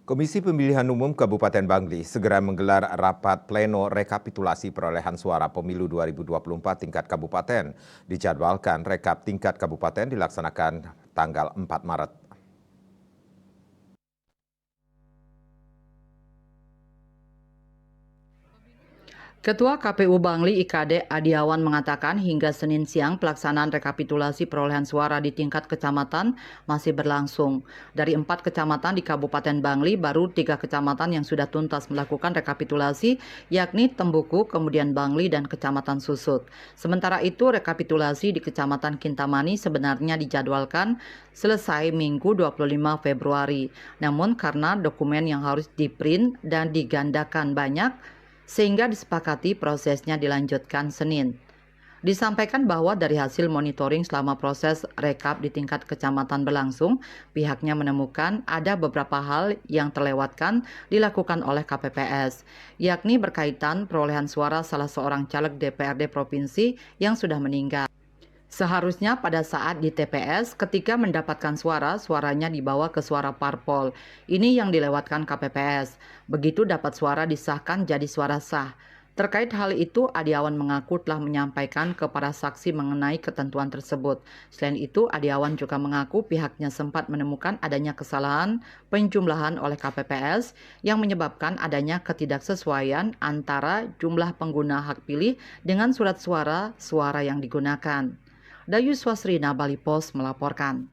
Komisi Pemilihan Umum Kabupaten Bangli segera menggelar rapat pleno rekapitulasi perolehan suara pemilu 2024 tingkat kabupaten. Dijadwalkan rekap tingkat kabupaten dilaksanakan tanggal 4 Maret. Ketua KPU Bangli IKD Adiawan mengatakan hingga Senin siang pelaksanaan rekapitulasi perolehan suara di tingkat kecamatan masih berlangsung. Dari 4 kecamatan di Kabupaten Bangli, baru 3 kecamatan yang sudah tuntas melakukan rekapitulasi, yakni Tembuku, kemudian Bangli, dan Kecamatan Susut. Sementara itu, rekapitulasi di Kecamatan Kintamani sebenarnya dijadwalkan selesai Minggu 25 Februari. Namun karena dokumen yang harus diprint dan digandakan banyak, sehingga disepakati prosesnya dilanjutkan Senin. Disampaikan bahwa dari hasil monitoring selama proses rekap di tingkat kecamatan berlangsung, pihaknya menemukan ada beberapa hal yang terlewatkan dilakukan oleh KPPS, yakni berkaitan perolehan suara salah seorang caleg DPRD provinsi yang sudah meninggal. Seharusnya pada saat di TPS, ketika mendapatkan suara, suaranya dibawa ke suara parpol. Ini yang dilewatkan KPPS. Begitu dapat suara disahkan jadi suara sah. Terkait hal itu, Adiawan mengaku telah menyampaikan kepada saksi mengenai ketentuan tersebut. Selain itu, Adiawan juga mengaku pihaknya sempat menemukan adanya kesalahan penjumlahan oleh KPPS yang menyebabkan adanya ketidaksesuaian antara jumlah pengguna hak pilih dengan surat suara yang digunakan. Dayu Swasrina, Bali Post melaporkan.